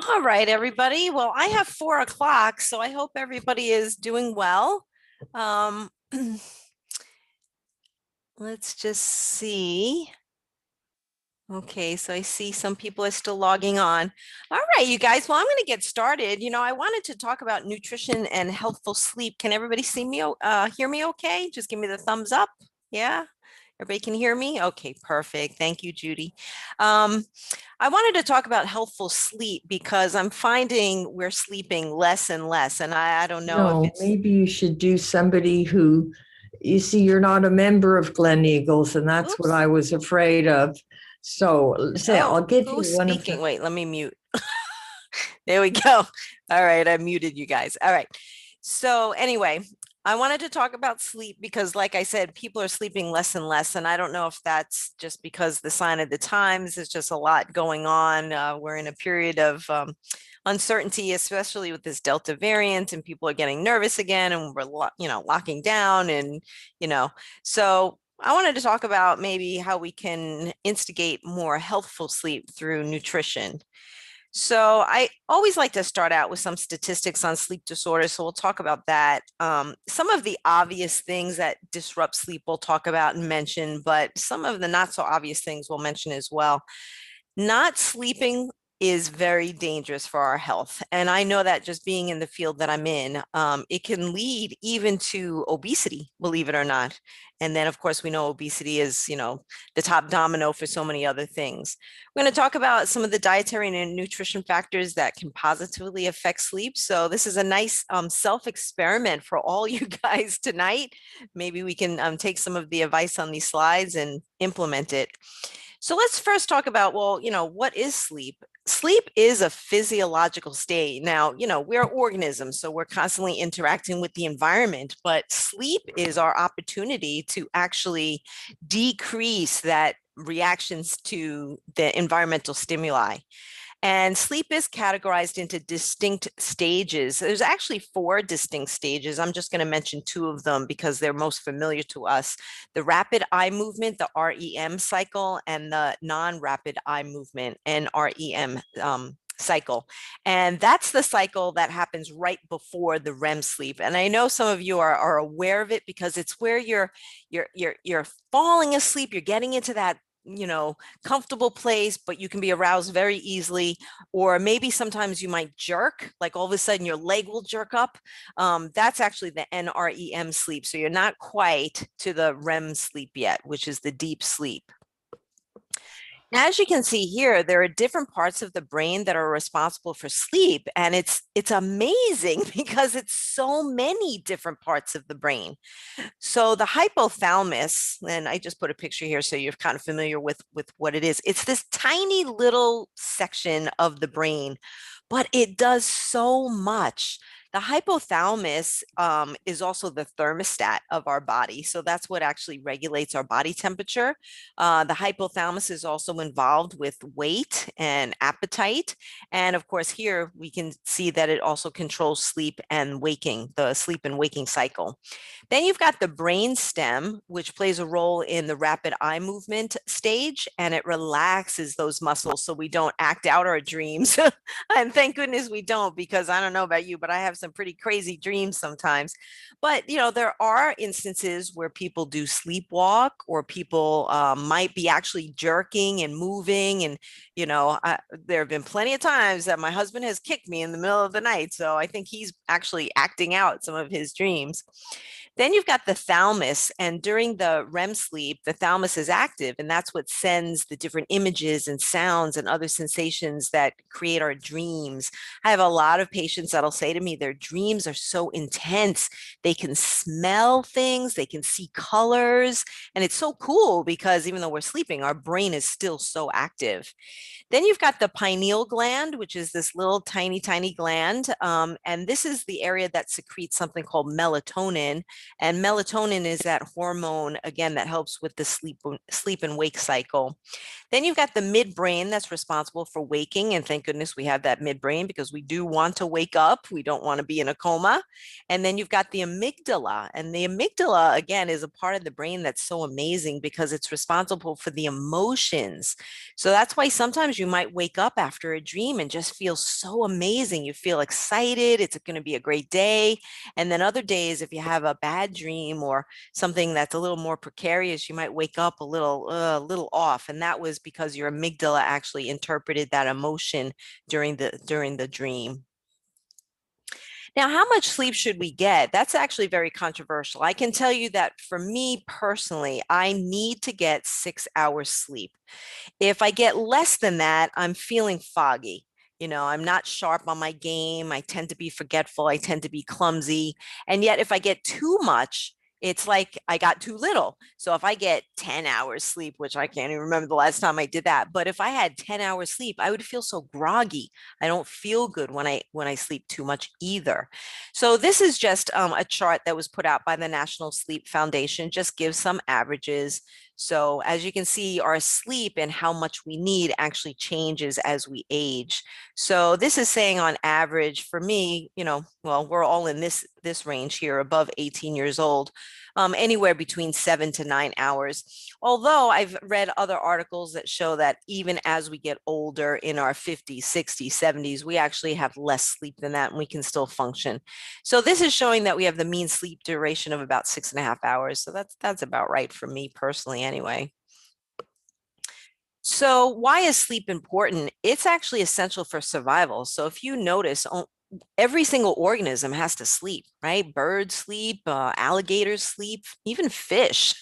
All right, everybody. Well, I have 4 o'clock, so I hope everybody is doing well. Um, let's just see. Okay, so I see some people are still logging on. All right, you guys. Well, I'm going to get started. I wanted to talk about nutrition and healthful sleep. Can everybody see me, hear me okay? Just give me the thumbs up. Yeah, everybody can hear me? Okay, perfect. Thank you, Judy. Um, I wanted to talk about healthful sleep because I'm finding we're sleeping less and less. And I don't know if No, it's, maybe you should do somebody who, you see, you're not a member of Glen Eagles, and that's what oops. I was afraid of. So say, Oh, I'll give you who's one of the, speaking? Wait, let me mute. There we go. All right, I muted you guys. All right. So anyway, I wanted to talk about sleep because, like I said, people are sleeping less and less. And I don't know if that's just because the sign of the times, there's just a lot going on. We're in a period of uncertainty, especially with this Delta variant, and people are getting nervous again, and we're, locking down. And, you know, so I wanted to talk about maybe how we can instigate more healthful sleep through nutrition. So I always like to start out with some statistics on sleep disorders. So we'll talk about that. Some of the obvious things that disrupt sleep we'll talk about and mention, but some of the not so obvious things we'll mention as well. Not sleeping is very dangerous for our health. And I know that just being in the field that I'm in, it can lead even to obesity, believe it or not. And then, of course, we know obesity is, the top domino for so many other things. We're going to talk about some of the dietary and nutrition factors that can positively affect sleep. So this is a nice self-experiment for all you guys tonight. Maybe we can take some of the advice on these slides and implement it. So let's first talk about, well, what is sleep? Sleep is a physiological state. Now, we're organisms, so we're constantly interacting with the environment, but sleep is our opportunity to actually decrease that reactions to the environmental stimuli. And sleep is categorized into distinct stages. There's actually 4 distinct stages. I'm just going to mention 2 of them because they're most familiar to us. The rapid eye movement, the REM cycle, and the non-rapid eye movement, NREM cycle. And that's the cycle that happens right before the REM sleep. And I know some of you are aware of it because it's where you're falling asleep, you're getting into that comfortable place, but you can be aroused very easily. Or maybe sometimes you might jerk, like all of a sudden your leg will jerk up. That's actually the NREM sleep. So you're not quite to the REM sleep yet, which is the deep sleep. As you can see here, there are different parts of the brain that are responsible for sleep, and it's amazing because it's so many different parts of the brain. So the hypothalamus, and I just put a picture here so you're kind of familiar with what it is. It's this tiny little section of the brain, but it does so much. The hypothalamus is also the thermostat of our body. So that's what actually regulates our body temperature. The hypothalamus is also involved with weight and appetite. And of course, here we can see that it also controls sleep and waking, the sleep and waking cycle. Then you've got the brain stem, which plays a role in the rapid eye movement stage, and it relaxes those muscles so we don't act out our dreams. And thank goodness we don't, because I don't know about you, but I have some pretty crazy dreams sometimes. But, there are instances where people do sleepwalk, or people might be actually jerking and moving. And, there have been plenty of times that my husband has kicked me in the middle of the night. So I think he's actually acting out some of his dreams. Then you've got the thalamus, and during the REM sleep, the thalamus is active, and that's what sends the different images and sounds and other sensations that create our dreams. I have a lot of patients that'll say to me their dreams are so intense. They can smell things, they can see colors, and it's so cool because even though we're sleeping, our brain is still so active. Then you've got the pineal gland, which is this little tiny, tiny gland. And this is the area that secretes something called melatonin. And melatonin is that hormone, again, that helps with the sleep and wake cycle. Then you've got the midbrain that's responsible for waking. And thank goodness we have that midbrain because we do want to wake up. We don't want to be in a coma. And then you've got the amygdala. And the amygdala, again, is a part of the brain that's so amazing because it's responsible for the emotions. So that's why sometimes you might wake up after a dream and just feel so amazing. You feel excited. It's going to be a great day. And then other days, if you have a bad dream or something that's a little more precarious, you might wake up a little off. And that was because your amygdala actually interpreted that emotion during the dream. Now, how much sleep should we get? That's actually very controversial. I can tell you that for me personally, I need to get 6 hours sleep. If I get less than that, I'm feeling foggy. I'm not sharp on my game. I tend to be forgetful. I tend to be clumsy. And yet, if I get too much, it's like I got too little. So if I get 10 hours sleep, which I can't even remember the last time I did that, but if I had 10 hours sleep, I would feel so groggy. I don't feel good when I sleep too much either. So this is just a chart that was put out by the National Sleep Foundation, just gives some averages. So as you can see, our sleep and how much we need actually changes as we age. So this is saying on average for me, well, we're all in this range here above 18 years old, anywhere between 7 to 9 hours. Although I've read other articles that show that even as we get older in our 50s, 60s, 70s, we actually have less sleep than that and we can still function. So this is showing that we have the mean sleep duration of about 6.5 hours. So that's about right for me personally anyway. So why is sleep important? It's actually essential for survival. So if you notice, every single organism has to sleep, right? Birds sleep, alligators sleep, even fish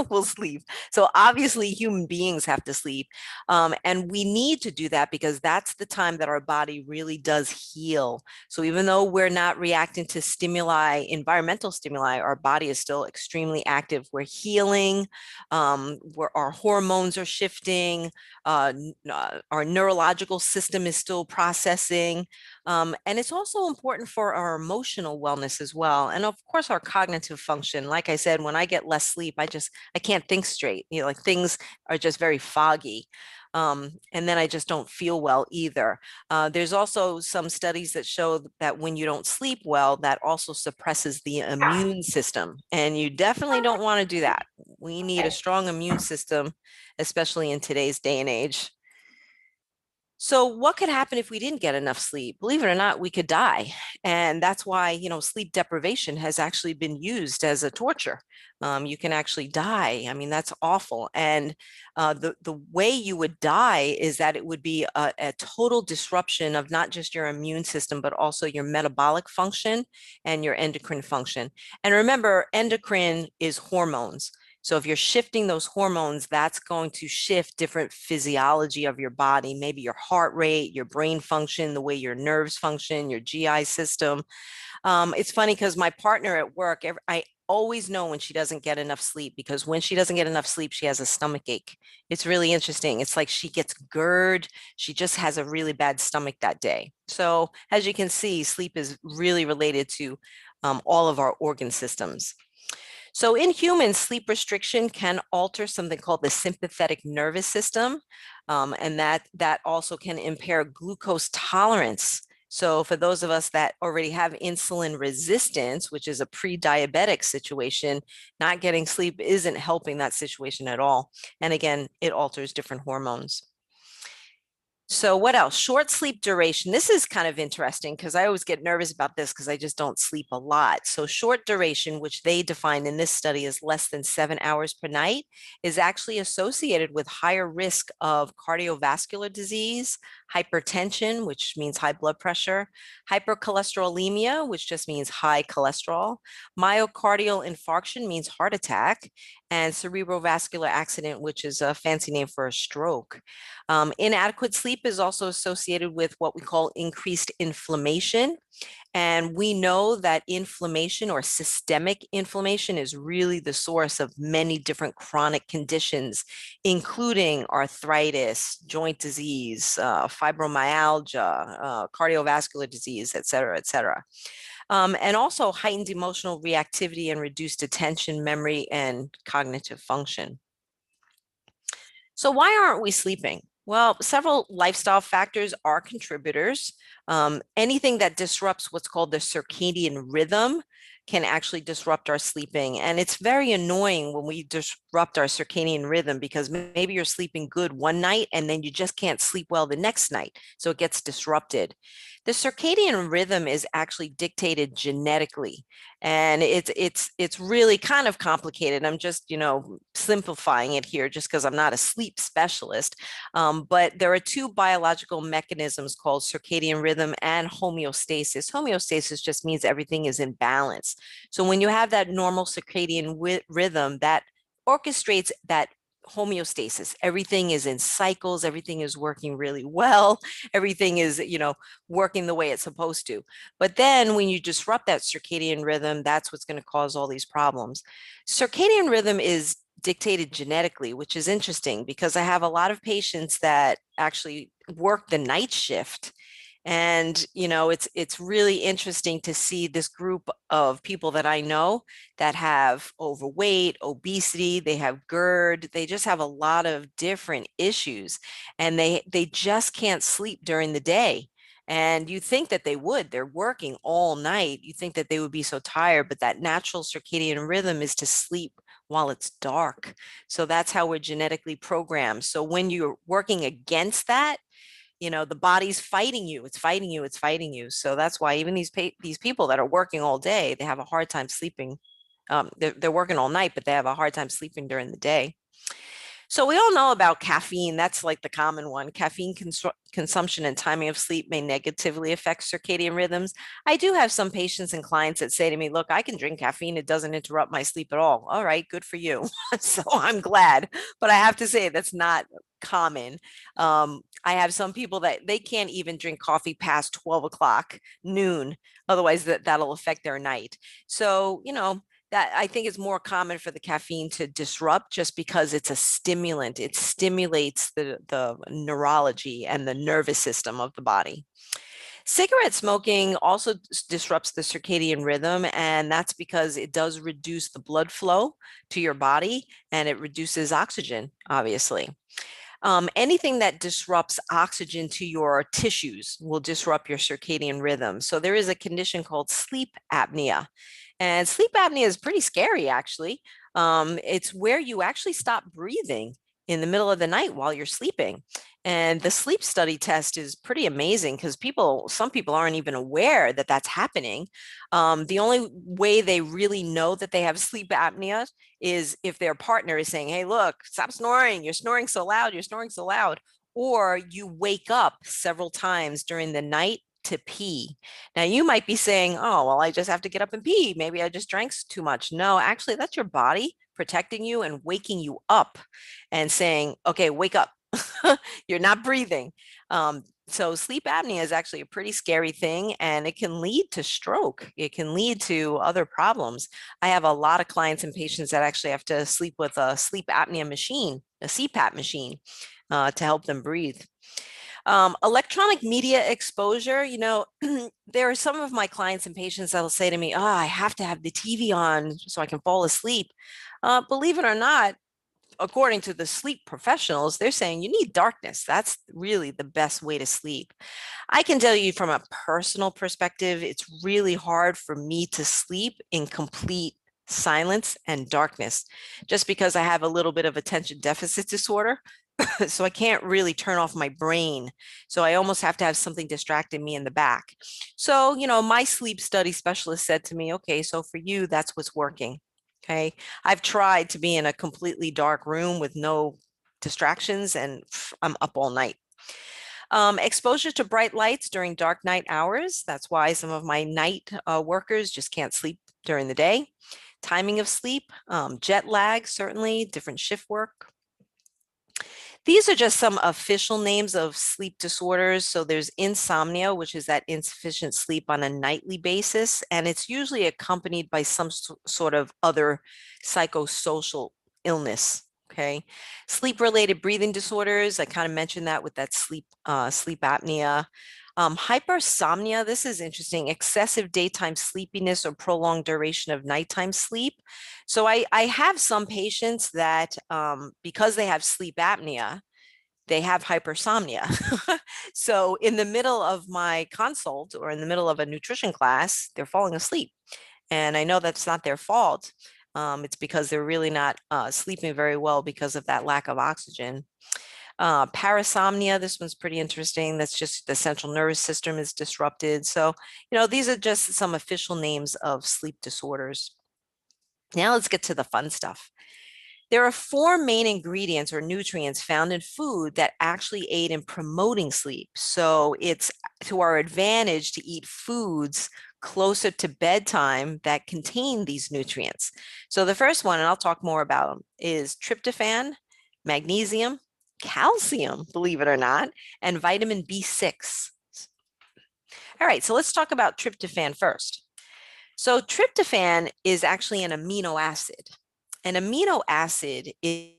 will sleep. So obviously human beings have to sleep. And we need to do that because that's the time that our body really does heal. So even though we're not reacting to stimuli, environmental stimuli, our body is still extremely active. We're healing, where our hormones are shifting, our neurological system is still processing. And it's also important for our emotional wellness as well. And of course, our cognitive function. Like I said, when I get less sleep, I can't think straight. Like things are just very foggy. And then I just don't feel well either. There's also some studies that show that when you don't sleep well, that also suppresses the immune system. And you definitely don't want to do that. We need a strong immune system, especially in today's day and age. So, what could happen if we didn't get enough sleep? Believe it or not, we could die. And that's why, sleep deprivation has actually been used as a torture. You can actually die. I mean, that's awful. And the way you would die is that it would be a total disruption of not just your immune system, but also your metabolic function and your endocrine function. And remember, endocrine is hormones. So if you're shifting those hormones, that's going to shift different physiology of your body, maybe your heart rate, your brain function, the way your nerves function, your GI system. It's funny because my partner at work, I always know when she doesn't get enough sleep because when she doesn't get enough sleep, she has a stomach ache. It's really interesting. It's like she gets GERD. She just has a really bad stomach that day. So as you can see, sleep is really related to all of our organ systems. So in humans, sleep restriction can alter something called the sympathetic nervous system, and that also can impair glucose tolerance. So for those of us that already have insulin resistance, which is a pre-diabetic situation, not getting sleep isn't helping that situation at all. And again, it alters different hormones. So what else? Short sleep duration. This is kind of interesting because I always get nervous about this because I just don't sleep a lot. So short duration, which they define in this study as less than 7 hours per night, is actually associated with higher risk of cardiovascular disease, hypertension, which means high blood pressure, hypercholesterolemia, which just means high cholesterol, myocardial infarction means heart attack, and cerebrovascular accident, which is a fancy name for a stroke. Inadequate sleep is also associated with what we call increased inflammation. And we know that inflammation or systemic inflammation is really the source of many different chronic conditions, including arthritis, joint disease, fibromyalgia, cardiovascular disease, et cetera, et cetera. and also heightened emotional reactivity and reduced attention, memory, and cognitive function. So why aren't we sleeping? Well, several lifestyle factors are contributors. Anything that disrupts what's called the circadian rhythm can actually disrupt our sleeping. And it's very annoying when we disrupt our circadian rhythm because maybe you're sleeping good one night and then you just can't sleep well the next night. So it gets disrupted. The circadian rhythm is actually dictated genetically, and it's really kind of complicated. I'm just simplifying it here just because I'm not a sleep specialist. But there are two biological mechanisms called circadian rhythm and homeostasis. Homeostasis just means everything is in balance. So when you have that normal circadian rhythm, that orchestrates that homeostasis. Everything is in cycles, everything is working really well, everything is working the way it's supposed to. But then when you disrupt that circadian rhythm, that's what's going to cause all these problems. Circadian rhythm is dictated genetically, which is interesting because I have a lot of patients that actually work the night shift. And it's really interesting to see this group of people that I know that have overweight, obesity, they have GERD, they just have a lot of different issues, and they just can't sleep during the day. And you think that they would, they're working all night. You think that they would be so tired, but that natural circadian rhythm is to sleep while it's dark. So that's how we're genetically programmed. So when you're working against that, the body's fighting you, it's fighting you, it's fighting you. So that's why even these people that are working all day, they have a hard time sleeping. They're working all night, but they have a hard time sleeping during the day. So we all know about caffeine. That's like the common one. Caffeine consumption and timing of sleep may negatively affect circadian rhythms. I do have some patients and clients that say to me, look, I can drink caffeine. It doesn't interrupt my sleep at all. All right, good for you. So I'm glad. But I have to say that's not common. I have some people that they can't even drink coffee past 12 o'clock noon. Otherwise, that'll affect their night. So, that I think is more common for the caffeine to disrupt just because it's a stimulant. It stimulates the neurology and the nervous system of the body. Cigarette smoking also disrupts the circadian rhythm, and that's because it does reduce the blood flow to your body and it reduces oxygen, obviously. Anything that disrupts oxygen to your tissues will disrupt your circadian rhythm. So there is a condition called sleep apnea. And sleep apnea is pretty scary, actually. It's where you actually stop breathing in the middle of the night while you're sleeping. And the sleep study test is pretty amazing because some people aren't even aware that that's happening. The only way they really know that they have sleep apnea is if their partner is saying, hey, look, stop snoring. You're snoring so loud. You're snoring so loud. Or you wake up several times during the night to pee. Now, you might be saying, oh, well, I just have to get up and pee. Maybe I just drank too much. No, actually, that's your body protecting you and waking you up and saying, okay, wake up. You're not breathing. So sleep apnea is actually a pretty scary thing, and it can lead to stroke. It can lead to other problems. I have a lot of clients and patients that actually have to sleep with a sleep apnea machine, a CPAP machine, to help them breathe. Electronic media exposure, there are some of my clients and patients that will say to me, oh, I have to have the TV on so I can fall asleep. Believe it or not, according to the sleep professionals, they're saying you need darkness. That's really the best way to sleep. I can tell you from a personal perspective, it's really hard for me to sleep in complete silence and darkness just because I have a little bit of attention deficit disorder. So I can't really turn off my brain. So I almost have to have something distracting me in the back. So, my sleep study specialist said to me, okay, so for you, that's what's working. Okay. I've tried to be in a completely dark room with no distractions, and I'm up all night. Exposure to bright lights during dark night hours. That's why some of my night workers just can't sleep during the day. Timing of sleep, jet lag, certainly, different shift work. These are just some official names of sleep disorders. So there's insomnia, which is that insufficient sleep on a nightly basis, and it's usually accompanied by some sort of other psychosocial illness. Okay. Sleep-related breathing disorders. I kind of mentioned that with that sleep apnea. Hypersomnia, this is interesting. Excessive daytime sleepiness or prolonged duration of nighttime sleep. So I have some patients that because they have sleep apnea, they have hypersomnia. So in the middle of my consult or in the middle of a nutrition class, they're falling asleep. And I know that's not their fault. It's because they're really not sleeping very well because of that lack of oxygen. Parasomnia, this one's pretty interesting. That's just the central nervous system is disrupted. So, these are just some official names of sleep disorders. Now let's get to the fun stuff. There are four main ingredients or nutrients found in food that actually aid in promoting sleep. So it's to our advantage to eat foods closer to bedtime that contain these nutrients. So the first one, and I'll talk more about them, is tryptophan, magnesium, calcium, believe it or not, and vitamin B6. All right, so let's talk about tryptophan first. So tryptophan is actually an amino acid. An amino acid is a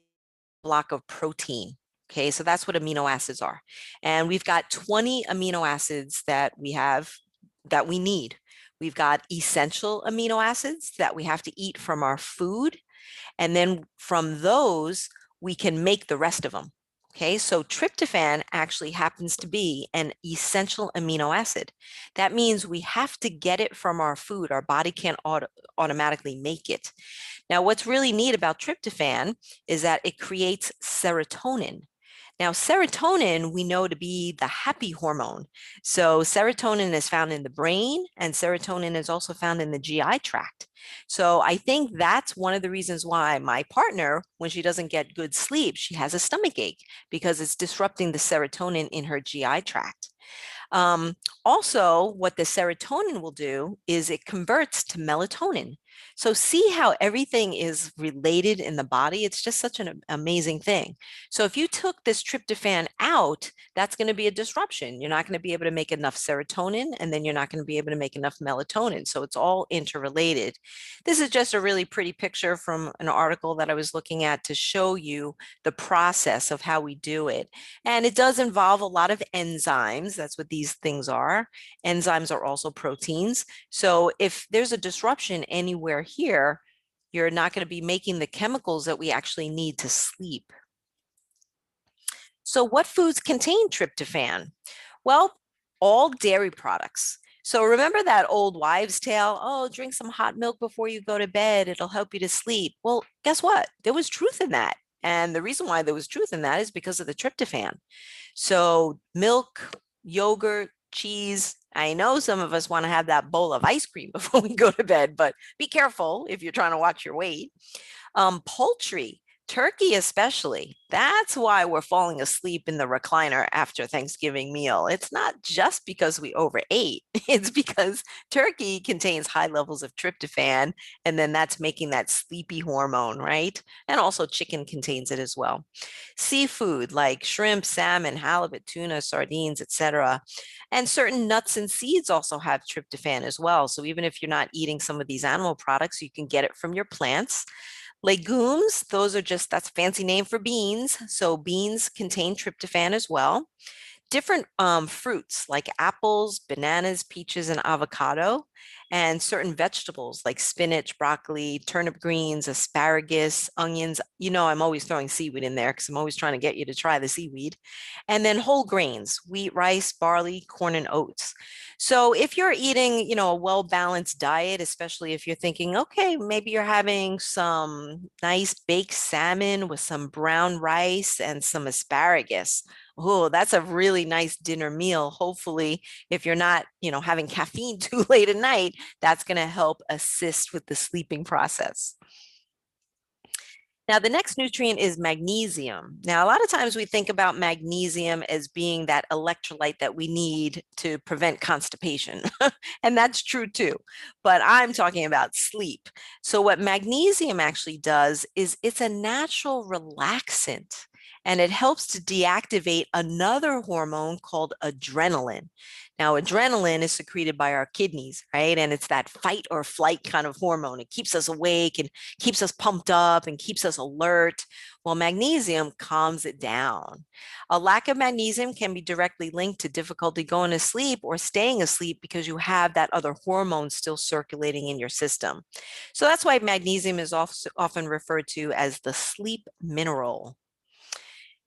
block of protein. Okay, so that's what amino acids are. And we've got 20 amino acids that we need. We've got essential amino acids that we have to eat from our food. And then from those, we can make the rest of them. Okay, so tryptophan actually happens to be an essential amino acid. That means we have to get it from our food. Our body can't automatically make it. Now, what's really neat about tryptophan is that it creates serotonin. Now, serotonin we know to be the happy hormone. So, serotonin is found in the brain, and serotonin is also found in the GI tract. So, I think that's one of the reasons why my partner, when she doesn't get good sleep, she has a stomach ache because it's disrupting the serotonin in her GI tract. Um, Also, what the serotonin will do is it converts to melatonin. So, see how everything is related in the body? It's just such an amazing thing. So, if you took this tryptophan out, that's going to be a disruption. You're not going to be able to make enough serotonin, and then you're not going to be able to make enough melatonin. So, it's all interrelated. This is just a really pretty picture from an article that I was looking at to show you the process of how we do it. And it does involve a lot of enzymes. That's what these things are. Enzymes are also proteins. So if there's a disruption anywhere here, you're not going to be making the chemicals that we actually need to sleep. So what foods contain tryptophan? Well, all dairy products. So remember that old wives' tale? Oh, drink some hot milk before you go to bed. It'll help you to sleep. Well, guess what? There was truth in that. And the reason why there was truth in that is because of the tryptophan. So milk, yogurt, cheese. I know some of us want to have that bowl of ice cream before we go to bed, but be careful if you're trying to watch your weight. Poultry, turkey especially. That's why we're falling asleep in the recliner after Thanksgiving meal. It's not just because we overate. It's because turkey contains high levels of tryptophan, and then that's making that sleepy hormone, right? And also chicken contains it as well. Seafood like shrimp, salmon, halibut, tuna, sardines, etc. And certain nuts and seeds also have tryptophan as well. So even if you're not eating some of these animal products, you can get it from your plants. Legumes, those are just, that's a fancy name for beans. So beans contain tryptophan as well. Different fruits like apples, bananas, peaches, and avocado, and certain vegetables like spinach, broccoli, turnip greens, asparagus, onions. I'm always throwing seaweed in there because I'm always trying to get you to try the seaweed. And then whole grains, wheat, rice, barley, corn, and oats. So if you're eating, a well-balanced diet, especially if you're thinking, okay, maybe you're having some nice baked salmon with some brown rice and some asparagus. Oh, that's a really nice dinner meal. Hopefully, if you're not, having caffeine too late at night, that's going to help assist with the sleeping process. Now, the next nutrient is magnesium. Now, a lot of times we think about magnesium as being that electrolyte that we need to prevent constipation. And that's true too. But I'm talking about sleep. So, what magnesium actually does is it's a natural relaxant. and it helps to deactivate another hormone called adrenaline. Now, adrenaline is secreted by our kidneys, right? And it's that fight or flight kind of hormone. It keeps us awake and keeps us pumped up and keeps us alert. Well, magnesium calms it down. A lack of magnesium can be directly linked to difficulty going to sleep or staying asleep because you have that other hormone still circulating in your system. So that's why magnesium is often referred to as the sleep mineral.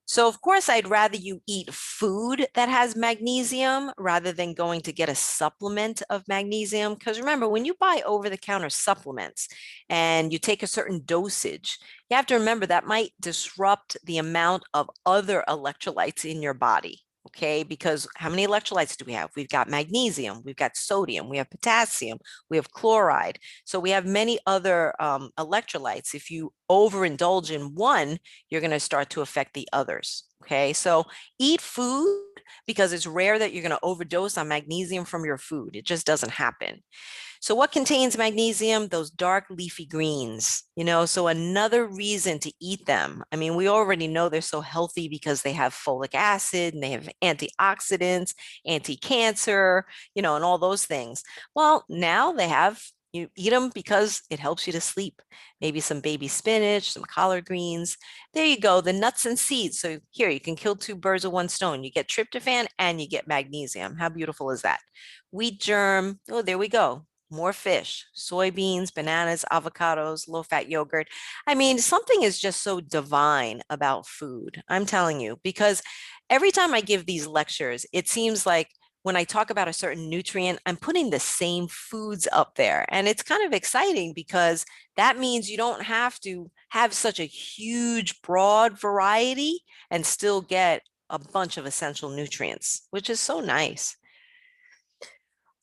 So, of course, I'd rather you eat food that has magnesium rather than going to get a supplement of magnesium. Because remember, when you buy over the counter supplements and you take a certain dosage, you have to remember that might disrupt the amount of other electrolytes in your body. Okay, because how many electrolytes do we have? We've got magnesium, we've got sodium, we have potassium, we have chloride. So we have many other electrolytes. If you overindulge in one, you're going to start to affect the others. Okay, so eat food because it's rare that you're going to overdose on magnesium from your food. It just doesn't happen. So what contains magnesium? Those dark leafy greens, so another reason to eat them. I mean, we already know they're so healthy because they have folic acid and they have antioxidants, anti-cancer, and all those things. Well, now they have you eat them because it helps you to sleep. Maybe some baby spinach, some collard greens. There you go, the nuts and seeds. So here you can kill two birds with one stone. You get tryptophan and you get magnesium. How beautiful is that? Wheat germ. Oh, there we go. More fish, soybeans, bananas, avocados, low fat yogurt. I mean, something is just so divine about food. I'm telling you, because every time I give these lectures, it seems like when I talk about a certain nutrient, I'm putting the same foods up there. And it's kind of exciting because that means you don't have to have such a huge, broad variety and still get a bunch of essential nutrients, which is so nice.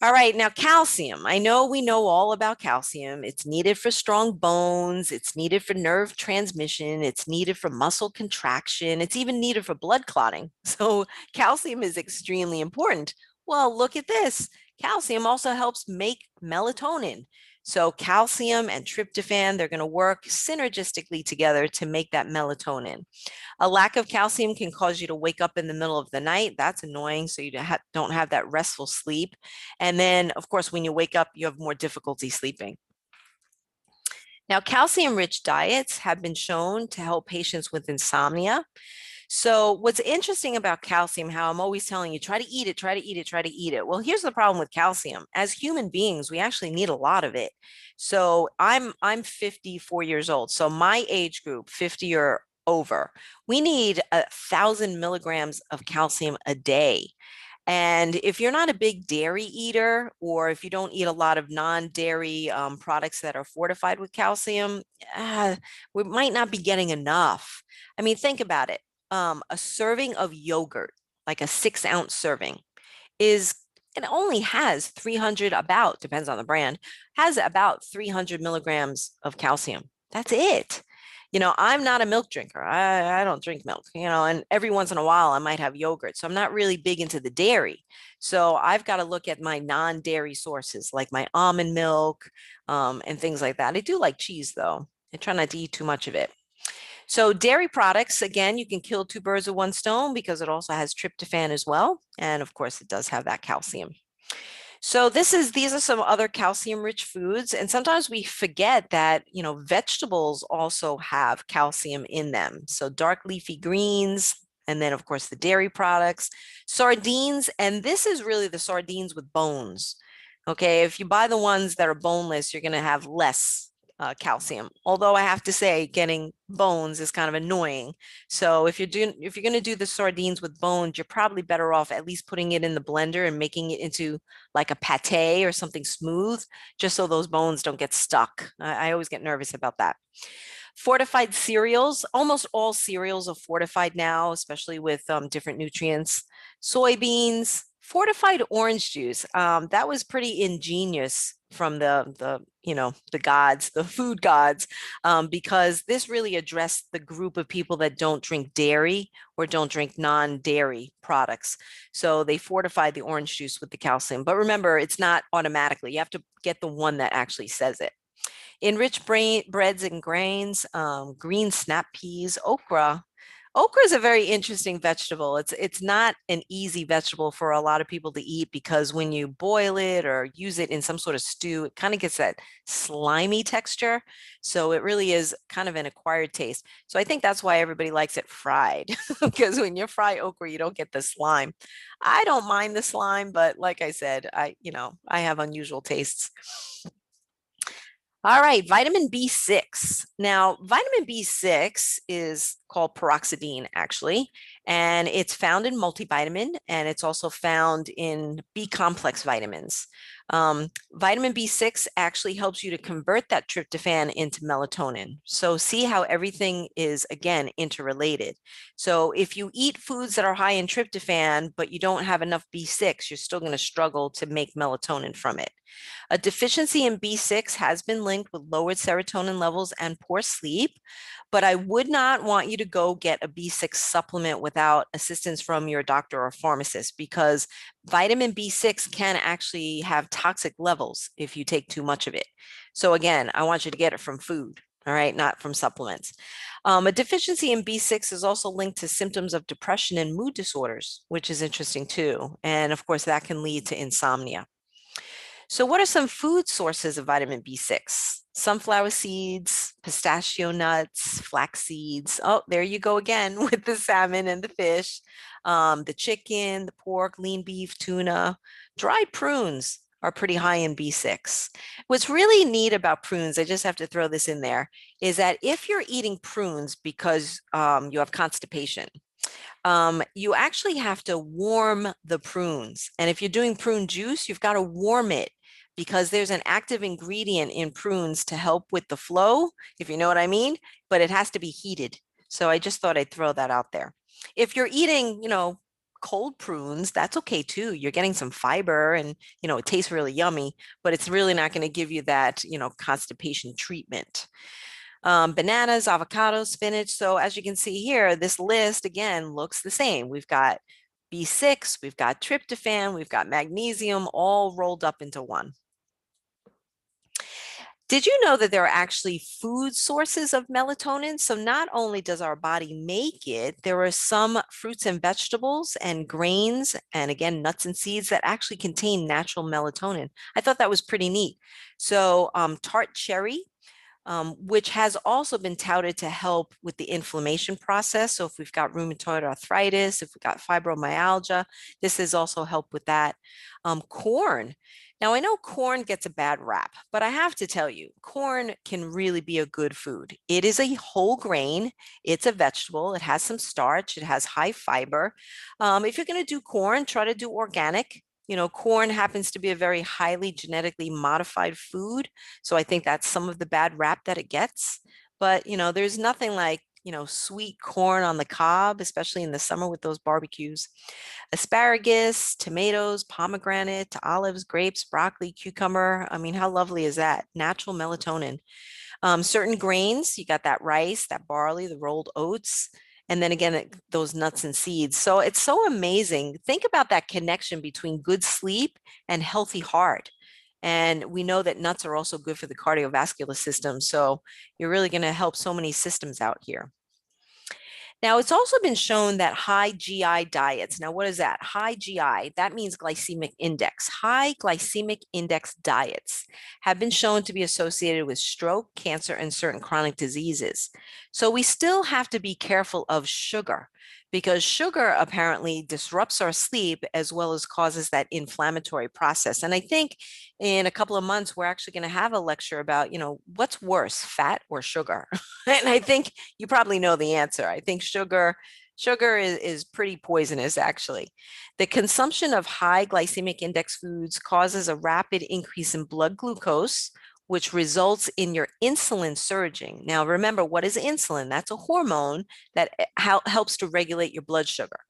All right, now calcium. I know we know all about calcium. It's needed for strong bones, it's needed for nerve transmission, it's needed for muscle contraction, it's even needed for blood clotting. So, calcium is extremely important. Well, look at this. Calcium also helps make melatonin. So, calcium and tryptophan, they're going to work synergistically together to make that melatonin. A lack of calcium can cause you to wake up in the middle of the night. That's annoying. So you don't have that restful sleep. And then, of course, when you wake up, you have more difficulty sleeping. Now, calcium rich diets have been shown to help patients with insomnia. So, what's interesting about calcium, how I'm always telling you, try to eat it, try to eat it, try to eat it. Well, here's the problem with calcium. As human beings, we actually need a lot of it. So, I'm 54 years old. So, my age group, 50 or over, we need 1,000 milligrams of calcium a day. And if you're not a big dairy eater, or if you don't eat a lot of non-dairy products that are fortified with calcium, we might not be getting enough. I mean, think about it. A serving of yogurt, like a 6-ounce serving, is it only has 300, about, depends on the brand, has about 300 milligrams of calcium. That's it. I'm not a milk drinker. I don't drink milk, and every once in a while I might have yogurt. So I'm not really big into the dairy. So I've got to look at my non-dairy sources like my almond milk and things like that. I do like cheese though. I try not to eat too much of it. So dairy products, again, you can kill two birds with one stone because it also has tryptophan as well. And of course, it does have that calcium. So these are some other calcium rich foods. And sometimes we forget that, vegetables also have calcium in them. So dark leafy greens, and then of course the dairy products, sardines, and this is really the sardines with bones. Okay, if you buy the ones that are boneless, you're going to have less calcium. Although I have to say, getting bones is kind of annoying. So if you're going to do the sardines with bones, you're probably better off at least putting it in the blender and making it into like a pate or something smooth, just so those bones don't get stuck. I always get nervous about that. Fortified cereals, almost all cereals are fortified now, especially with different nutrients. Soybeans, fortified orange juice. That was pretty ingenious from the gods, the food gods, because this really addressed the group of people that don't drink dairy or don't drink non-dairy products. So they fortified the orange juice with the calcium. But remember, it's not automatically. You have to get the one that actually says it. Enriched breads and grains, green snap peas, okra, Okra is a very interesting vegetable. It's not an easy vegetable for a lot of people to eat because when you boil it or use it in some sort of stew, it kind of gets that slimy texture. So it really is kind of an acquired taste. So I think that's why everybody likes it fried because when you fry okra, you don't get the slime. I don't mind the slime, but like I said, I have unusual tastes. All right, vitamin B6. Now, vitamin B6 is called peroxidine, actually, and it's found in multivitamin and it's also found in B complex vitamins. Vitamin B6 actually helps you to convert that tryptophan into melatonin. So, see how everything is, again, interrelated. So, if you eat foods that are high in tryptophan, but you don't have enough B6, you're still going to struggle to make melatonin from it. A deficiency in B6 has been linked with lowered serotonin levels and poor sleep, but I would not want you to go get a B6 supplement without assistance from your doctor or pharmacist because vitamin B6 can actually have toxic levels if you take too much of it. So, again, I want you to get it from food. All right, not from supplements. A deficiency in B6 is also linked to symptoms of depression and mood disorders, which is interesting too. And of course, that can lead to insomnia. So, what are some food sources of vitamin B6? Sunflower seeds, pistachio nuts, flax seeds. Oh, there you go again with the salmon and the fish, the chicken, the pork, lean beef, tuna. Dried prunes are pretty high in B6. What's really neat about prunes, I just have to throw this in there, is that if you're eating prunes because you have constipation, you actually have to warm the prunes. And if you're doing prune juice, you've got to warm it because there's an active ingredient in prunes to help with the flow, if you know what I mean, but it has to be heated. So I just thought I'd throw that out there. If you're eating, cold prunes, that's okay too. You're getting some fiber and, it tastes really yummy, but it's really not going to give you that, constipation treatment. Bananas, avocados, spinach. So as you can see here, this list again looks the same. We've got B6, we've got tryptophan, we've got magnesium all rolled up into one. Did you know that there are actually food sources of melatonin? So not only does our body make it, there are some fruits and vegetables and grains, and again, nuts and seeds that actually contain natural melatonin. I thought that was pretty neat. So tart cherry, which has also been touted to help with the inflammation process. So if we've got rheumatoid arthritis, if we've got fibromyalgia, this has also helped with that. Corn. Now, I know corn gets a bad rap, but I have to tell you, corn can really be a good food. It is a whole grain. It's a vegetable. It has some starch. It has high fiber. If you're going to do corn, try to do organic. Corn happens to be a very highly genetically modified food. So I think that's some of the bad rap that it gets. But, there's nothing like, sweet corn on the cob, especially in the summer with those barbecues. Asparagus, tomatoes, pomegranate, olives, grapes, broccoli, cucumber. I mean, how lovely is that? Natural melatonin. Certain grains, you got that rice, that barley, the rolled oats, and then again, those nuts and seeds. So it's so amazing. Think about that connection between good sleep and healthy heart. And we know that nuts are also good for the cardiovascular system. So you're really going to help so many systems out here. Now, it's also been shown that high GI diets. Now, what is that? High GI, that means glycemic index. High glycemic index diets have been shown to be associated with stroke, cancer, and certain chronic diseases. So we still have to be careful of sugar because sugar apparently disrupts our sleep as well as causes that inflammatory process. And I think in a couple of months, we're actually going to have a lecture about, what's worse, fat or sugar? And I think you probably know the answer. I think sugar is pretty poisonous, actually. The consumption of high glycemic index foods causes a rapid increase in blood glucose, which results in your insulin surging. Now, remember, what is insulin? That's a hormone that helps to regulate your blood sugar.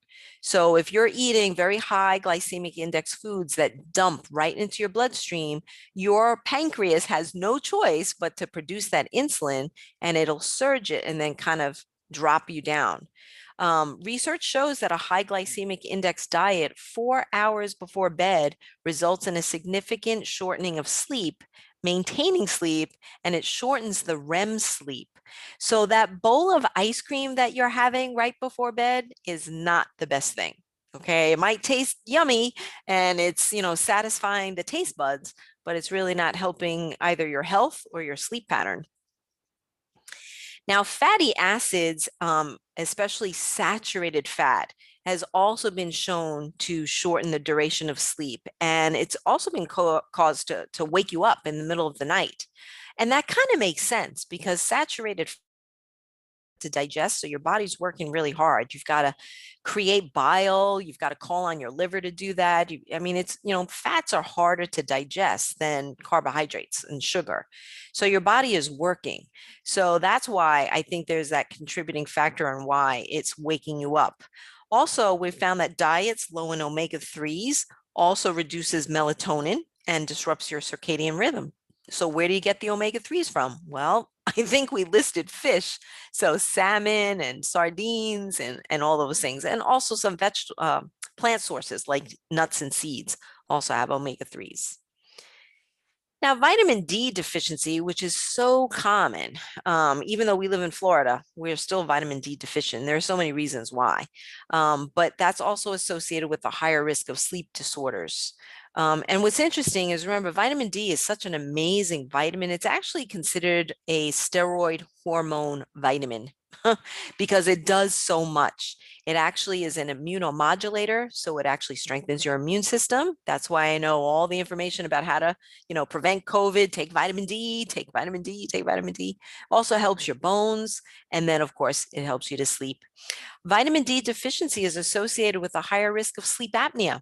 So if you're eating very high glycemic index foods that dump right into your bloodstream, your pancreas has no choice but to produce that insulin and it'll surge it and then kind of drop you down. Research shows that a high glycemic index diet 4 hours before bed results in a significant shortening of sleep, maintaining sleep, and it shortens the REM sleep. So that bowl of ice cream that you're having right before bed is not the best thing. Okay, it might taste yummy and it's, satisfying the taste buds, but it's really not helping either your health or your sleep pattern. Now, fatty acids, especially saturated fat, has also been shown to shorten the duration of sleep. And it's also been caused to wake you up in the middle of the night. And that kind of makes sense because saturated to digest. So your body's working really hard. You've got to create bile. You've got to call on your liver to do that. I mean, fats are harder to digest than carbohydrates and sugar. So your body is working. So that's why I think there's that contributing factor on why it's waking you up. Also, we found that diets low in omega-3s also reduces melatonin and disrupts your circadian rhythm. So where do you get the omega-3s from? Well, I think we listed fish, so salmon and sardines and all those things, and also some plant sources like nuts and seeds also have omega-3s. Now, vitamin D deficiency, which is so common, even though we live in Florida, we're still vitamin D deficient. There are so many reasons why, but that's also associated with a higher risk of sleep disorders. And what's interesting is, remember, vitamin D is such an amazing vitamin. It's actually considered a steroid hormone vitamin because it does so much. It actually is an immunomodulator, so it actually strengthens your immune system. That's why I know all the information about how to, prevent COVID, take vitamin D, take vitamin D, take vitamin D. Also helps your bones. And then, of course, it helps you to sleep. Vitamin D deficiency is associated with a higher risk of sleep apnea.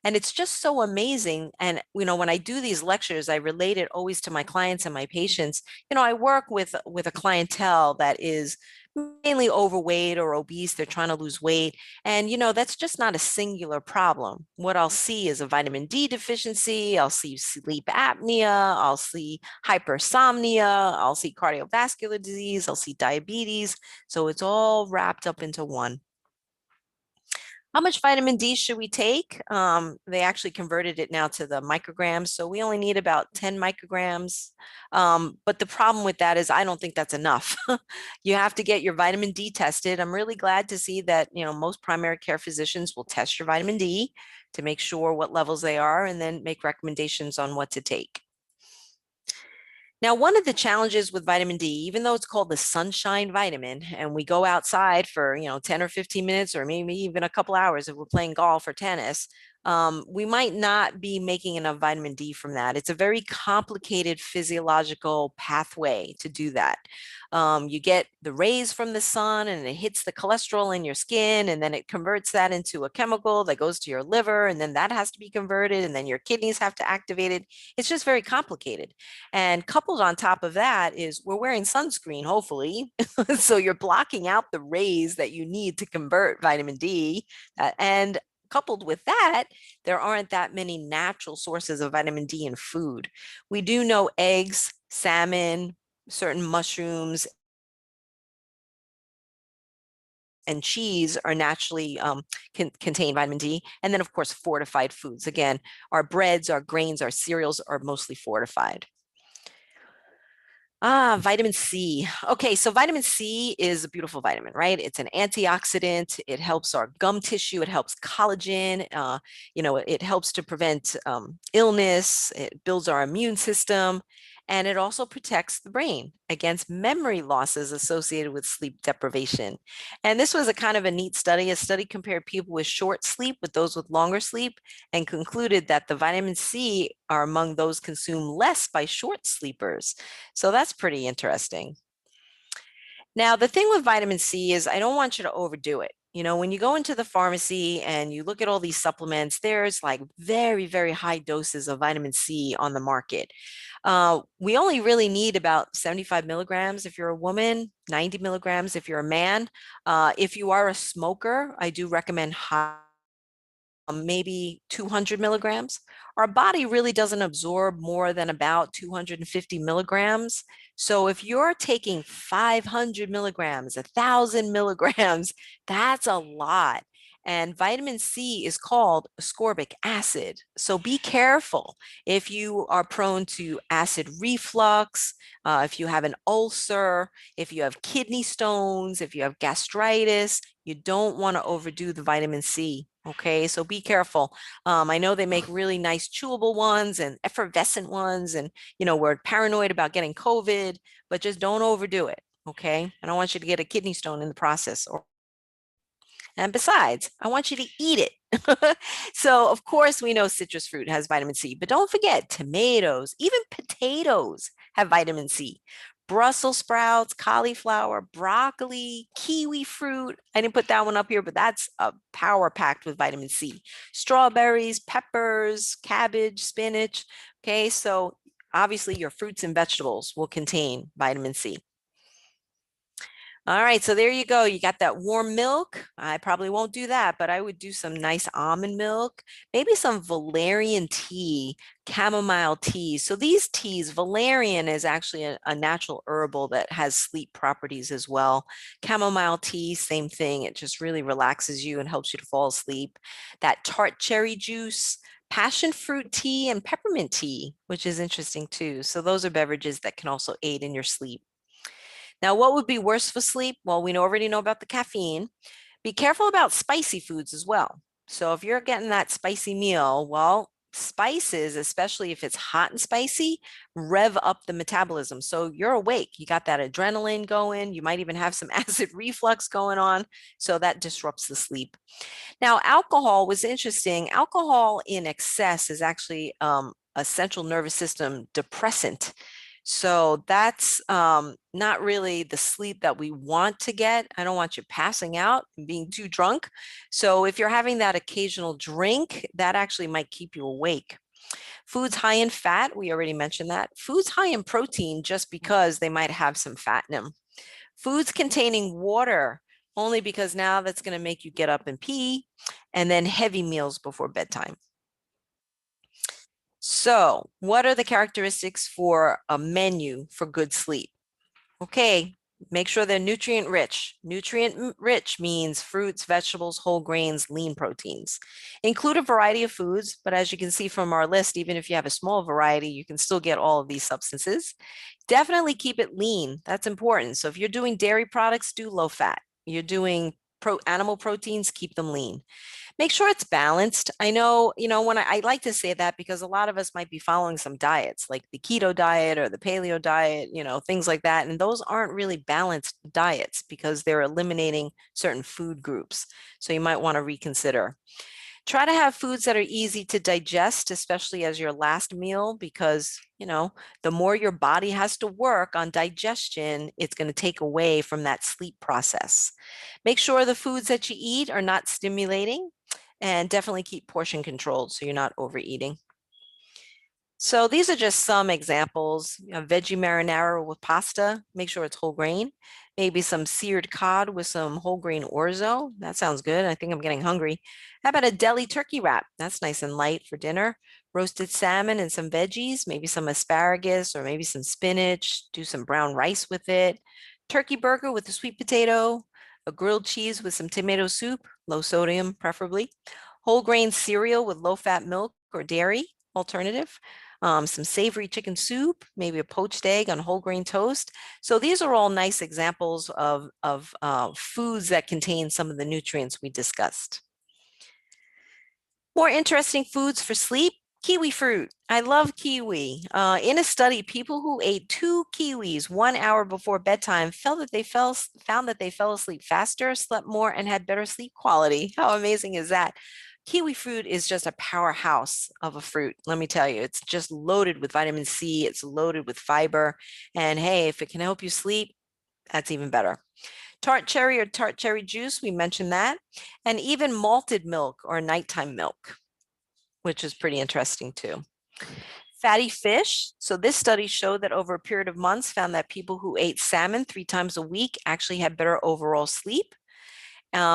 And it's just so amazing. And, when I do these lectures, I relate it always to my clients and my patients. I work with a clientele that is mainly overweight or obese. They're trying to lose weight. And, that's just not a singular problem. What I'll see is a vitamin D deficiency. I'll see sleep apnea. I'll see hypersomnia. I'll see cardiovascular disease. I'll see diabetes. So it's all wrapped up into one. How much vitamin D should we take? They actually converted it now to the micrograms. So we only need about 10 micrograms. But the problem with that is I don't think that's enough. You have to get your vitamin D tested. I'm really glad to see that, most primary care physicians will test your vitamin D to make sure what levels they are and then make recommendations on what to take. Now, one of the challenges with vitamin D, even though it's called the sunshine vitamin, and we go outside for, 10 or 15 minutes, or maybe even a couple hours if we're playing golf or tennis, we might not be making enough vitamin D from that. It's a very complicated physiological pathway to do that. You get the rays from the sun and it hits the cholesterol in your skin, and then it converts that into a chemical that goes to your liver, and then that has to be converted, and then your kidneys have to activate it. It's just very complicated. And coupled on top of that is we're wearing sunscreen, hopefully. So you're blocking out the rays that you need to convert vitamin D. And coupled with that, there aren't that many natural sources of vitamin D in food. We do know eggs, salmon, certain mushrooms, and cheese are naturally contain vitamin D. And then, of course, fortified foods. Again, our breads, our grains, our cereals are mostly fortified. Vitamin C. Okay, so vitamin C is a beautiful vitamin, right? It's an antioxidant. It helps our gum tissue. It helps collagen. It helps to prevent illness. It builds our immune system. And it also protects the brain against memory losses associated with sleep deprivation. And this was a kind of a neat study. A study compared people with short sleep with those with longer sleep and concluded that the vitamin C are among those consumed less by short sleepers. So that's pretty interesting. Now, the thing with vitamin C is I don't want you to overdo it. When you go into the pharmacy and you look at all these supplements, there's like very, very high doses of vitamin C on the market. We only really need about 75 milligrams if you're a woman, 90 milligrams if you're a man. If you are a smoker, I do recommend high maybe 200 milligrams. Our body really doesn't absorb more than about 250 milligrams. So if you're taking 500 milligrams, 1,000 milligrams, that's a lot. And vitamin C is called ascorbic acid. So be careful if you are prone to acid reflux, if you have an ulcer, if you have kidney stones, if you have gastritis, you don't want to overdo the vitamin C. Okay, so be careful. I know they make really nice chewable ones and effervescent ones, and we're paranoid about getting COVID, but just don't overdo it. Okay, I don't want you to get a kidney stone in the process, and besides, I want you to eat it. So, of course, we know citrus fruit has vitamin C, but don't forget tomatoes, even potatoes have vitamin C. Brussels sprouts, cauliflower, broccoli, kiwi fruit. I didn't put that one up here, but that's a power packed with vitamin C. Strawberries, peppers, cabbage, spinach. Okay, so obviously your fruits and vegetables will contain vitamin C. All right, so there you go. You got that warm milk. I probably won't do that, but I would do some nice almond milk, maybe some valerian tea, chamomile tea. So these teas, valerian is actually a natural herbal that has sleep properties as well. Chamomile tea, same thing. It just really relaxes you and helps you to fall asleep. That tart cherry juice, passion fruit tea, and peppermint tea, which is interesting too. So those are beverages that can also aid in your sleep. Now, what would be worse for sleep? Well, we already know about the caffeine. Be careful about spicy foods as well. So if you're getting that spicy meal, well, spices, especially if it's hot and spicy, rev up the metabolism. So you're awake, you got that adrenaline going, you might even have some acid reflux going on. So that disrupts the sleep. Now, alcohol was interesting. Alcohol in excess is actually a central nervous system depressant. So that's not really the sleep that we want to get. I don't want you passing out and being too drunk. So if you're having that occasional drink, that actually might keep you awake. Foods high in fat, we already mentioned that. Foods high in protein, just because they might have some fat in them. Foods containing water, only because now that's going to make you get up and pee, and then heavy meals before bedtime. So, what are the characteristics for a menu for good sleep? Okay, make sure they're nutrient rich. Nutrient rich means fruits, vegetables, whole grains, lean proteins. Include a variety of foods, but as you can see from our list, even if you have a small variety, you can still get all of these substances. Definitely keep it lean. That's important. So if you're doing dairy products, do low fat. You're doing animal proteins, keep them lean. Make sure it's balanced. I know, when I like to say that because a lot of us might be following some diets like the keto diet or the paleo diet, things like that. And those aren't really balanced diets because they're eliminating certain food groups. So you might want to reconsider. Try to have foods that are easy to digest, especially as your last meal, because, the more your body has to work on digestion, it's going to take away from that sleep process. Make sure the foods that you eat are not stimulating, and definitely keep portion controlled so you're not overeating. So these are just some examples. Veggie marinara with pasta, make sure it's whole grain. Maybe some seared cod with some whole grain orzo. That sounds good. I think I'm getting hungry. How about a deli turkey wrap? That's nice and light for dinner. Roasted salmon and some veggies, maybe some asparagus or maybe some spinach. Do some brown rice with it. Turkey burger with a sweet potato. A grilled cheese with some tomato soup, low sodium preferably. Whole grain cereal with low fat milk or dairy alternative, some savory chicken soup, maybe a poached egg on whole grain toast. So these are all nice examples of foods that contain some of the nutrients we discussed. More interesting foods for sleep. Kiwi fruit. I love kiwi. In a study, people who ate 2 kiwis 1 hour before bedtime found that they fell asleep faster, slept more, and had better sleep quality. How amazing is that? Kiwi fruit is just a powerhouse of a fruit. Let me tell you, it's just loaded with vitamin C. It's loaded with fiber. And hey, if it can help you sleep, that's even better. Tart cherry or tart cherry juice, we mentioned that. And even malted milk or nighttime milk, which is pretty interesting too. Fatty fish. So this study showed that over a period of months found that people who ate salmon 3 times a week actually had better overall sleep.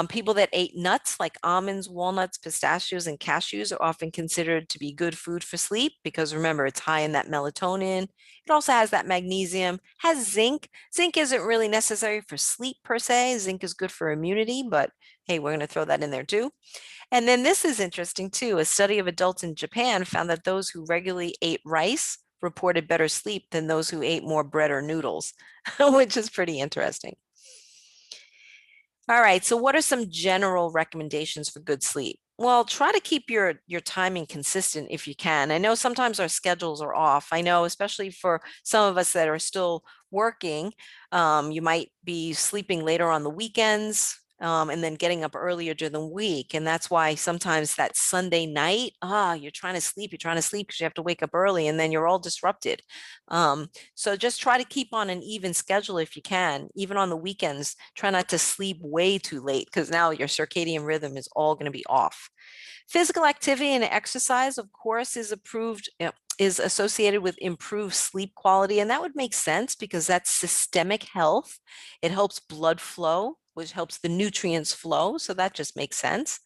People that ate nuts like almonds, walnuts, pistachios, and cashews are often considered to be good food for sleep because remember, it's high in that melatonin. It also has that magnesium, has zinc. Zinc isn't really necessary for sleep per se. Zinc is good for immunity, but hey, we're going to throw that in there too. And then this is interesting too. A study of adults in Japan found that those who regularly ate rice reported better sleep than those who ate more bread or noodles, which is pretty interesting. All right, so what are some general recommendations for good sleep? Well, try to keep your timing consistent if you can. I know sometimes our schedules are off. I know, especially for some of us that are still working, you might be sleeping later on the weekends, and then getting up earlier during the week. And that's why sometimes that Sunday night, you're trying to sleep because you have to wake up early and then you're all disrupted. Um, so just try to keep on an even schedule if you can. Even on the weekends, try not to sleep way too late because now your circadian rhythm is all going to be off. Physical activity and exercise, of course, is approved, is associated with improved sleep quality. And that would make sense because that's systemic health. It helps blood flow, which helps the nutrients flow. So that just makes sense.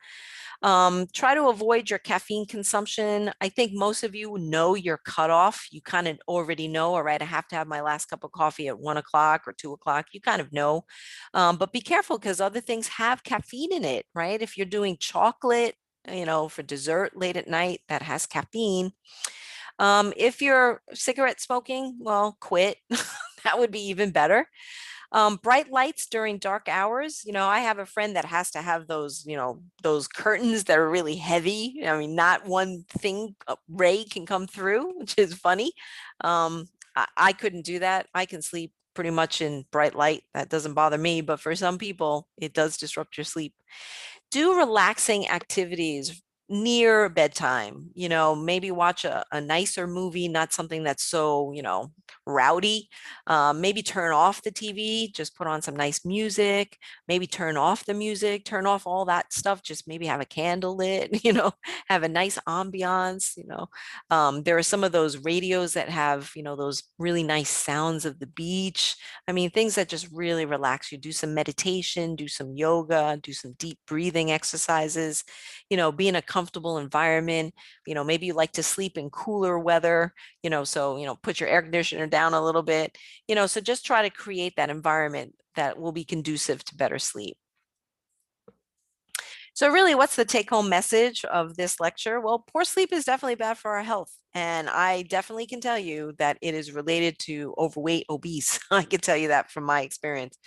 Try to avoid your caffeine consumption. I think most of you know your cutoff. You kind of already know, all right, I have to have my last cup of coffee at 1 o'clock or 2 o'clock. You kind of know. But be careful because other things have caffeine in it, right? If you're doing chocolate, for dessert late at night, that has caffeine. If you're cigarette smoking, well, quit. That would be even better. Bright lights during dark hours. I have a friend that has to have those curtains that are really heavy. I mean, not one thing, ray can come through, which is funny. I couldn't do that. I can sleep pretty much in bright light. That doesn't bother me, but for some people, it does disrupt your sleep. Do relaxing activities near bedtime, maybe watch a nicer movie, not something that's so, rowdy. Maybe turn off the TV, just put on some nice music, maybe turn off the music, turn off all that stuff, just maybe have a candle lit, have a nice ambiance. There are some of those radios that have, those really nice sounds of the beach. I mean, things that just really relax you. Do some meditation, do some yoga, do some deep breathing exercises, be in a comfortable environment. Maybe you like to sleep in cooler weather, so, put your air conditioner down a little bit, so just try to create that environment that will be conducive to better sleep. So really, what's the take-home message of this lecture? Well, poor sleep is definitely bad for our health. And I definitely can tell you that it is related to overweight, obese. I can tell you that from my experience.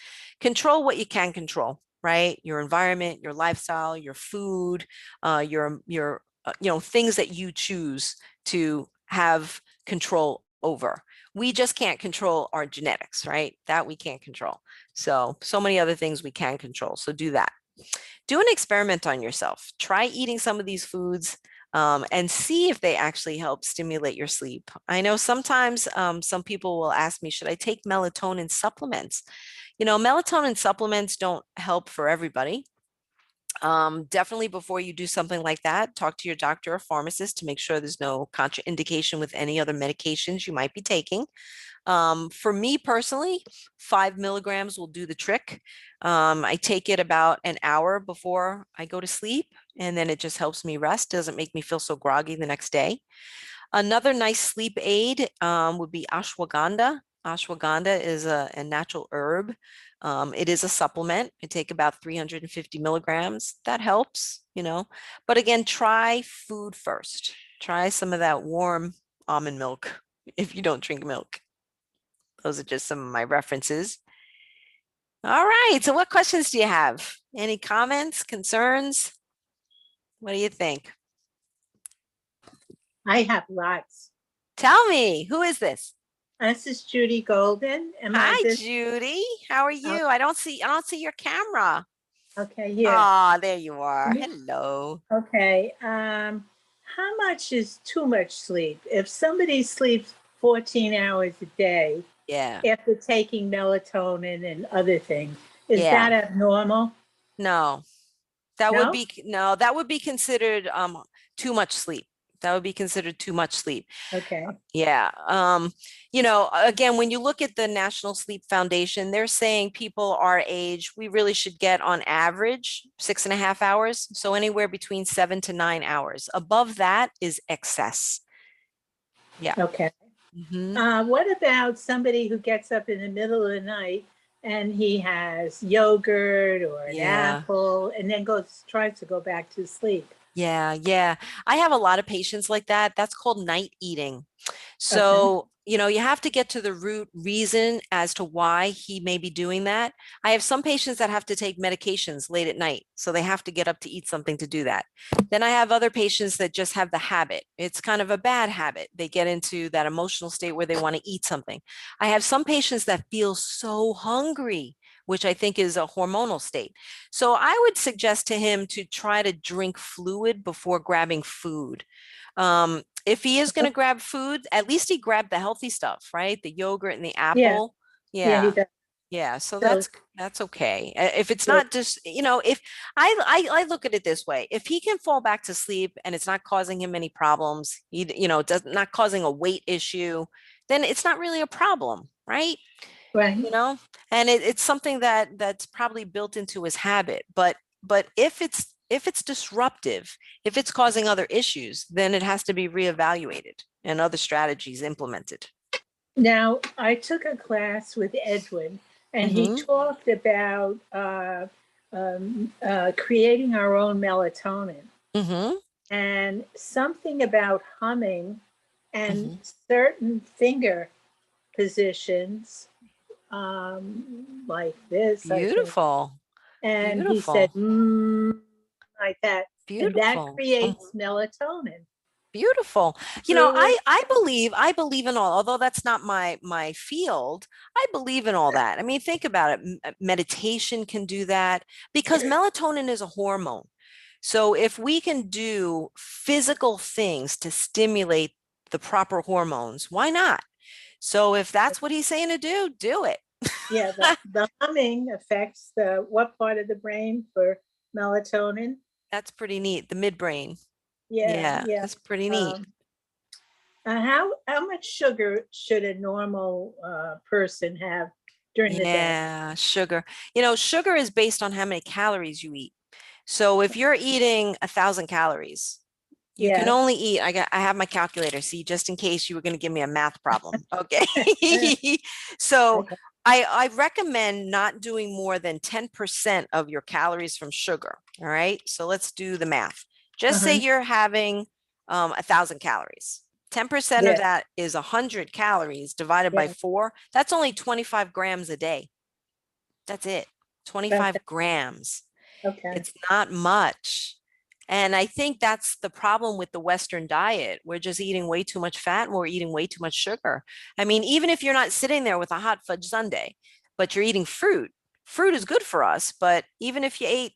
Control what you can control, right? Your environment, your lifestyle, your food, things that you choose to have control over. We just can't control our genetics, right? That we can't control. So many other things we can control. So do that. Do an experiment on yourself. Try eating some of these foods, and see if they actually help stimulate your sleep. I know sometimes some people will ask me, should I take melatonin supplements? Melatonin supplements don't help for everybody. Definitely before you do something like that, talk to your doctor or pharmacist to make sure there's no contraindication with any other medications you might be taking. For me personally, 5 milligrams will do the trick. I take it about an hour before I go to sleep, and then it just helps me rest, doesn't make me feel so groggy the next day. Another nice sleep aid would be ashwagandha. Ashwagandha is a natural herb. It is a supplement. I take about 350 milligrams. That helps, But again, try food first. Try some of that warm almond milk if you don't drink milk. Those are just some of my references. All right. So what questions do you have? Any comments, concerns? What do you think? I have lots. Tell me, who is this? This is Judy Golden. Am I Hi, this? Judy. How are Oh, you? I don't see your camera. okay, here. Ah, there you are. Hello. Okay. How much is too much sleep? If somebody sleeps 14 hours a day Yeah. after taking melatonin and other things, is Yeah. that abnormal? No. That would No? be no, that would be considered too much sleep. That would be considered too much sleep. Okay. Yeah. Again, when you look at the National Sleep Foundation, they're saying people our age, we really should get on average 6.5 hours. So anywhere between 7 to 9 hours. Above that is excess. Yeah. Okay. Mhm. What about somebody who gets up in the middle of the night and he has yogurt or an Yeah. apple and then tries to go back to sleep? Yeah. Yeah. I have a lot of patients like that. That's called night eating. Okay. So, you have to get to the root reason as to why he may be doing that. I have some patients that have to take medications late at night. So they have to get up to eat something to do that. Then I have other patients that just have the habit. It's kind of a bad habit. They get into that emotional state where they want to eat something. I have some patients that feel so hungry, which I think is a hormonal state. So I would suggest to him to try to drink fluid before grabbing food. If he is going to grab food, at least he grabbed the healthy stuff, right? The yogurt and the Yeah. apple. Yeah, he Yeah. does. Yeah. So So, that's okay. If it's so not just, if I look at it this way, if he can fall back to sleep and it's not causing him any problems, does not causing a weight issue, then it's not really a problem, right? right. you know and it's something that's probably built into his habit, but if it's disruptive, if it's causing other issues, then it has to be reevaluated and other strategies implemented. Now, I took a class with Edwin, and he Mm-hmm. talked about creating our own melatonin Mm-hmm. and something about humming and Mm-hmm. certain finger positions, like this, I think. Beautiful. And he said, Beautiful. like that. And that Beautiful. creates melatonin. Beautiful. True. I believe in all, although that's not my field. I believe in all that. I mean, think about it. Meditation can do that because melatonin is a hormone. So if we can do physical things to stimulate the proper hormones, why not? So if that's what he's saying to do, do it. Yeah, the humming affects what part of the brain for melatonin? That's pretty neat. The midbrain. Yeah, Yeah, yeah. that's pretty neat. Um, how much sugar should a normal person have during the day? Yeah, sugar. Sugar is based on how many calories you eat. So if you're eating 1,000 calories, you can Yeah. only eat. I have my calculator. See, just in case you were going to give me a math problem. Okay. So Okay. I recommend not doing more than 10% of your calories from sugar. All right. So let's do the math. Just say Uh-huh. you're having 1,000 calories. 10% of Yeah. that is 100 calories divided by Yeah. 4. That's only 25 grams a day. That's it. Okay. 25 grams. Okay. It's not much. And I think that's the problem with the Western diet. We're just eating way too much fat and we're eating way too much sugar. I mean, even if you're not sitting there with a hot fudge sundae, but you're eating fruit, fruit is good for us. But even if you ate,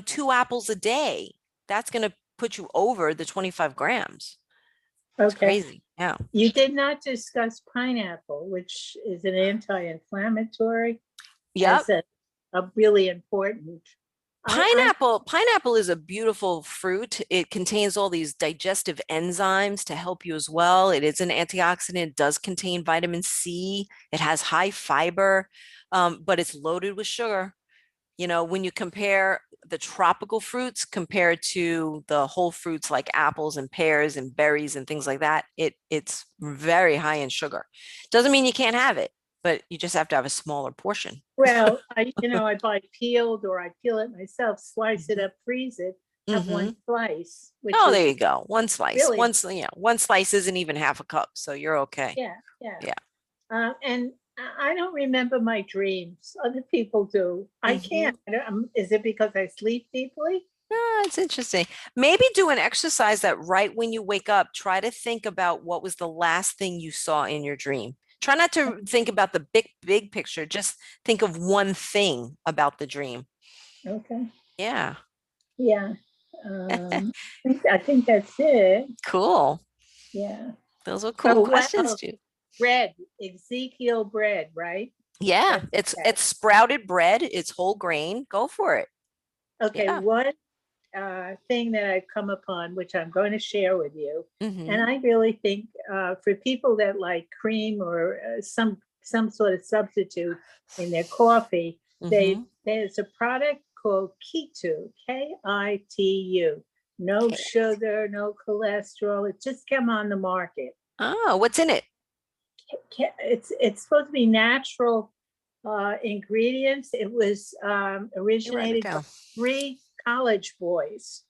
2 apples a day, that's going to put you over the 25 grams. It's Okay. crazy. Yeah. You did not discuss pineapple, which is an anti-inflammatory, Yep. as a really important. I Pineapple is a beautiful fruit. It contains all these digestive enzymes to help you as well. It is an antioxidant. It does contain vitamin C. It has high fiber, but it's loaded with sugar. When you compare the tropical fruits compared to the whole fruits like apples and pears and berries and things like that, it's very high in sugar. Doesn't mean you can't have it, but you just have to have a smaller portion. Well, I buy peeled or I peel it myself, slice it up, freeze it, have Mm-hmm. one slice, which Oh, there is you go. One slice. really, One slice isn't even half a cup, so you're okay. yeah, yeah. Yeah. And I don't remember my dreams. Other people do. I Hmm. can't. Is it because I sleep deeply? Oh, it's interesting. Maybe do an exercise that right when you wake up, try to think about what was the last thing you saw in your dream. Try not to think about the big picture. Just think of one thing about the dream. Okay. Yeah. Yeah. I think that's it. Cool. Yeah. Those are cool Oh, questions, well, too. bread, Ezekiel bread, right? Yeah, That's it's okay. it's sprouted bread. It's whole grain. Go for it. Okay. Yeah. What thing that I've come upon, which I'm going to share with you. Mhm. And I really think for people that like cream or some sort of substitute in their coffee, Mhm. there's a product called Kitu, Kitu. No Okay. sugar, no cholesterol. It just came on the market. Oh, what's in it? It's supposed to be natural ingredients. It was Let me write it originated by down. 3 college boys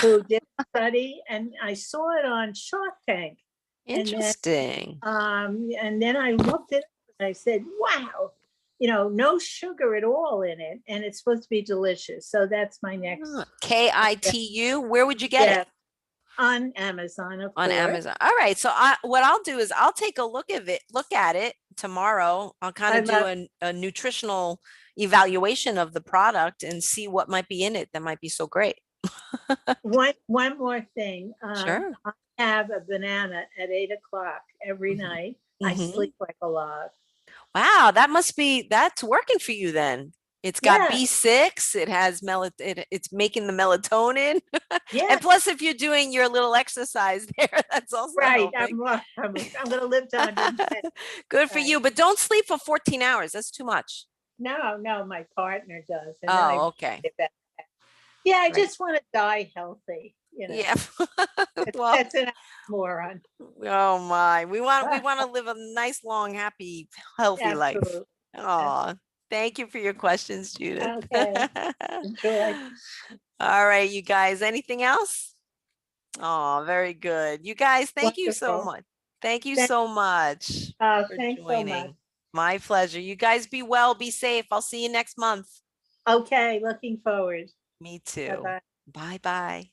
who did a study, and I saw it on Shark Tank. Interesting. And then I looked at it and I said, wow, no sugar at all in it, and it's supposed to be delicious. So that's my next. Kitu. Where would you get Yeah, it? on Amazon, of On course. Amazon. All right. So what I'll do is I'll take a look at it tomorrow. I'll kind I of do love a nutritional evaluation of the product and see what might be in it that might be so great. one more thing. Sure. I have a banana at 8 o'clock every Mhm. night. I Mhm. sleep like a log. Wow, that's working for you then. It's got Yeah, B6, it has it's making the melatonin. yeah, And plus, if you're doing your little exercise there, that's also right. helping. I'm going to live to 110. Good for Right. you, but don't sleep for 14 hours. That's too much. No, my partner does, and then I Oh, okay. get back. Yeah, I Right. just want to die healthy. Yeah. That's, Well, that's an moron. oh my. We want to live a nice, long, happy, healthy life. Absolutely. Oh, thank you for your questions, Judith. Okay. Enjoy. All right, you guys. Anything else? Oh, very good. You guys, thank you so Wonderful. much. Thank you Thank, so much for thanks so much. joining. My pleasure. You guys be well, be safe. I'll see you next month. Okay, looking forward. Me Bye too. bye. Bye bye.